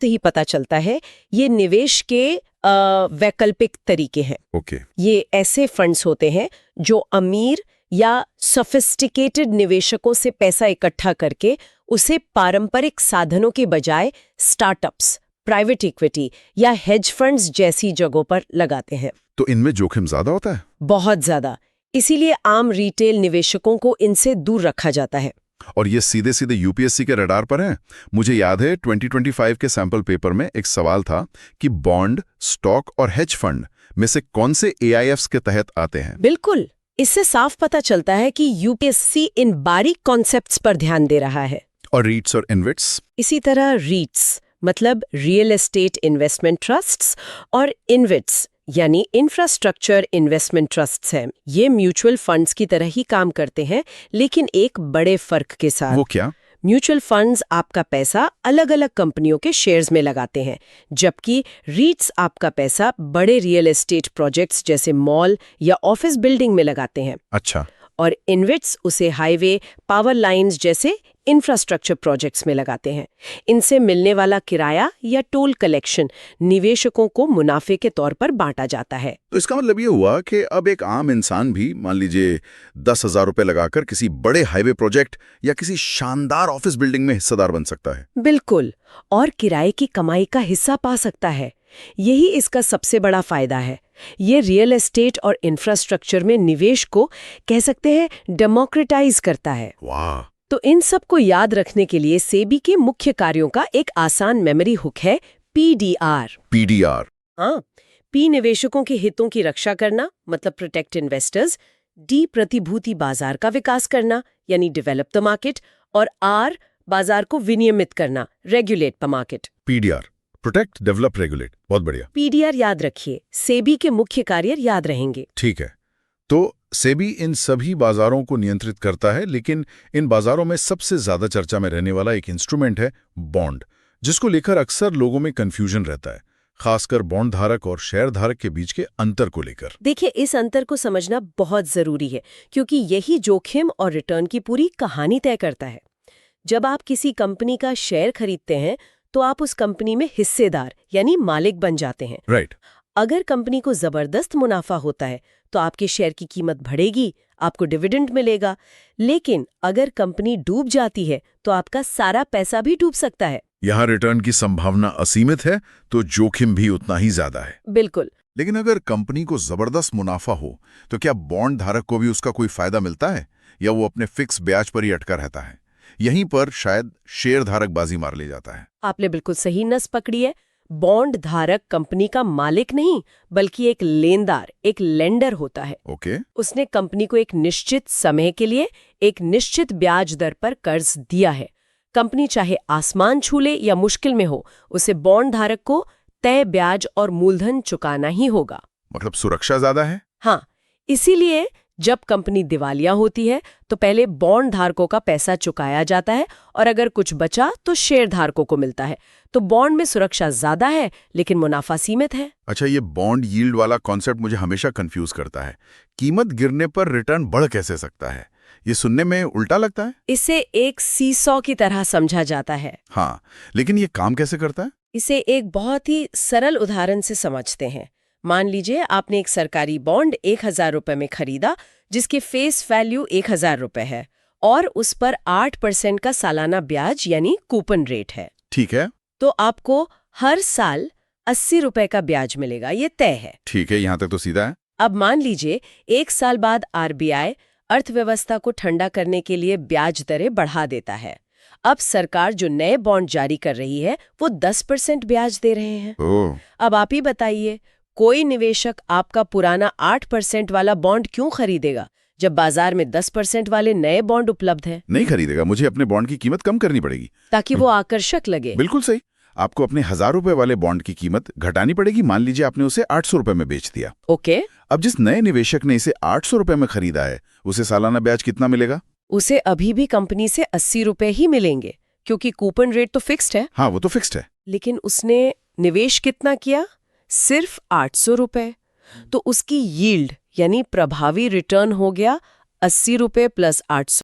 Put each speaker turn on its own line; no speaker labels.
से ही पता चलता है ये निवेश के वैकल्पिक तरीके हैं।
ओके।
ये ऐसे फंड्स होते हैं जो अमीर या सोफिस्टिकेटेड निवेशकों से पैसा इकट्ठा करके उसे पारंपरिक साधनों के बजाय स्टार्टअप्स, प्राइवेट इक्विटी या हेज फंड्स जैसी जगहों पर लगाते हैं।
तो इनमें जोखिम ज्यादा होता है?
बहुत ज्यादा। इसीलिए आम रिटेल निवेशकों को इनसे दूर रखा जाता है।
और ये सीधे सीधे यूपीएससी के रडार पर हैं। मुझे याद है 2025 के सैंपल पेपर में एक सवाल था कि बॉन्ड, स्टॉक और हेज फंड में से कौन से एआईएफ्स के तहत आते हैं।
बिल्कुल, इससे साफ पता चलता है कि यूपीएससी इन बारीक कॉन्सेप्ट्स पर ध्यान दे रहा है।
और रीट्स और इन्वेट्स?
इसी तरह रीट्स मतलब रियल एस्टेट इन्वेस्टमेंट ट्रस्ट्स और इन्वेट्स यानी इंफ्रास्ट्रक्चर इन्वेस्टमेंट ट्रस्ट्स हैं। ये म्यूचुअल फंड्स की तरह ही काम करते हैं, लेकिन एक बड़े फर्क के साथ।
वो क्या?
म्यूचुअल फंड्स आपका पैसा अलग अलग कंपनियों के शेयर्स में लगाते हैं, जबकि रीट्स आपका पैसा बड़े रियल एस्टेट प्रोजेक्ट्स जैसे मॉल या ऑफिस बिल्डिंग में लगाते हैं।
अच्छा।
और इन्वेट्स उसे हाईवे, पावर लाइंस जैसे इंफ्रास्ट्रक्चर प्रोजेक्ट्स में लगाते हैं। इनसे मिलने वाला किराया या टोल कलेक्शन निवेशकों को मुनाफे के तौर पर बांटा जाता है।
तो इसका मतलब ये हुआ कि अब एक आम इंसान भी मान लीजिए 10,000 रुपए लगाकर किसी बड़े हाईवे प्रोजेक्ट या किसी शानदार ऑफिस बिल्डिंग में हिस्सेदार बन सकता है।
बिल्कुल, और किराए की कमाई का हिस्सा पा सकता है। यही इसका सबसे बड़ा फायदा है। ये रियल एस्टेट और इंफ्रास्ट्रक्चर में निवेश को कह सकते हैं डेमोक्रेटाइज करता है।
वाह।
तो इन सब को याद रखने के लिए सेबी के मुख्य कार्यों का एक आसान मेमोरी हुक है पीडीआर।
पीडीआर?
हाँ, पी निवेशकों के हितों की रक्षा करना मतलब प्रोटेक्ट इन्वेस्टर्स, डी प्रतिभूति बाजार का विकास करना यानी डेवलप द मार्केट, और आर बाजार को विनियमित करना regulate the market.
PDR protect, develop, regulate. बहुत बढ़िया।
पीडीआर याद रखिए, सेबी के मुख्य कार्य याद रहेंगे।
ठीक है। तो सेबी इन सभी बाजारों को नियंत्रित करता है, लेकिन इन बाजारों में सबसे ज्यादा चर्चा में रहने वाला एक इंस्ट्रूमेंट है बॉन्ड, जिसको लेकर अक्सर लोगों में कंफ्यूजन रहता है, खासकर बॉन्ड धारक और शेयर धारक के बीच के अंतर को लेकर।
देखिए, इस अंतर को समझना बहुत जरूरी है, क्योंकि यही जोखिम और रिटर्न की पूरी कहानी तय करता है। जब आप किसी कंपनी का शेयर खरीदते हैं तो आप उस कंपनी में हिस्सेदार यानी मालिक बन जाते हैं।
राइट।
अगर कंपनी को जबरदस्त मुनाफा होता है तो आपके शेयर की कीमत बढ़ेगी, आपको डिविडेंड मिलेगा। लेकिन अगर कंपनी डूब जाती है तो आपका सारा पैसा भी डूब सकता है।
यहाँ रिटर्न की संभावना असीमित है, तो जोखिम भी उतना ही ज्यादा है।
बिल्कुल।
लेकिन अगर कंपनी को जबरदस्त मुनाफा हो तो क्या बॉन्ड धारक को भी उसका कोई फायदा मिलता है, या वो अपने फिक्स ब्याज पर ही अटका रहता है? यहीं पर शायद शेयर धारक बाजी मार ले जाता है।
आपने बिल्कुल सही नस पकड़ी है। बॉन्ड धारक कंपनी का मालिक नहीं, बल्कि एक लेनदार, एक लेंडर होता है।
ओके।
उसने कंपनी को एक निश्चित समय के लिए एक निश्चित ब्याज दर पर कर्ज दिया है। कंपनी चाहे आसमान छू ले या मुश्किल में हो, उसे बॉन्ड धारक को तय ब्याज और मूलधन चुकाना ही होगा।
मतलब सुरक्षा ज्यादा है।
हाँ, इसीलिए जब कंपनी दिवालिया होती है तो पहले बॉन्ड धारकों का पैसा चुकाया जाता है, और अगर कुछ बचा तो शेयर धारकों को मिलता है। तो बॉन्ड में सुरक्षा ज्यादा है, लेकिन मुनाफा सीमित है।
अच्छा, ये बॉन्ड यील्ड वाला कॉन्सेप्ट मुझे हमेशा कंफ्यूज करता है। कीमत गिरने पर रिटर्न बढ़ कैसे सकता है? ये सुनने में उल्टा लगता है।
इसे एक सीसॉ की तरह समझा जाता है।
हाँ, लेकिन ये काम कैसे करता है?
इसे एक बहुत ही सरल उदाहरण से समझते हैं। मान लीजिए आपने एक सरकारी बॉन्ड 1,000 रुपए में खरीदा, जिसके फेस वैल्यू 1,000 रुपए है, और उस पर 8% का सालाना ब्याज यानी कूपन रेट है।
ठीक है।
तो आपको हर साल 80 रुपए का ब्याज मिलेगा, ये तय है।
ठीक है, यहाँ तक तो सीधा है।
अब मान लीजिए 1 साल बाद आरबीआई अर्थव्यवस्था को ठंडा करने के लिए ब्याज दरें बढ़ा देता है। अब सरकार जो नए बॉन्ड जारी कर रही है वो 10% ब्याज दे रहे हैं।
ओह।
अब आप ही बताइए, कोई निवेशक आपका पुराना 8% वाला बॉन्ड क्यों खरीदेगा जब बाजार में 10% वाले नए बॉन्ड उपलब्ध हैं?
नहीं खरीदेगा। मुझे अपने बॉन्ड की कीमत कम करनी पड़ेगी
ताकि वो आकर्षक लगे।
बिल्कुल सही। आपको अपने 1,000 रुपए वाले बॉन्ड की कीमत घटानी पड़ेगी। मान लीजिए आपने उसे 800 रुपए में बेच दिया।
ओके।
अब जिस नए निवेशक ने इसे 800 रुपए में खरीदा है, उसे सालाना ब्याज कितना मिलेगा?
उसे अभी भी कंपनी से 80 रुपए ही मिलेंगे, क्योंकि कूपन रेट तो फिक्स्ड है।
हाँ, वो तो फिक्स्ड है।
लेकिन उसने निवेश कितना किया? सिर्फ 800 रुपए। तो उसकी यील्ड यानी प्रभावी रिटर्न हो गया 80 रुपए प्लस 800।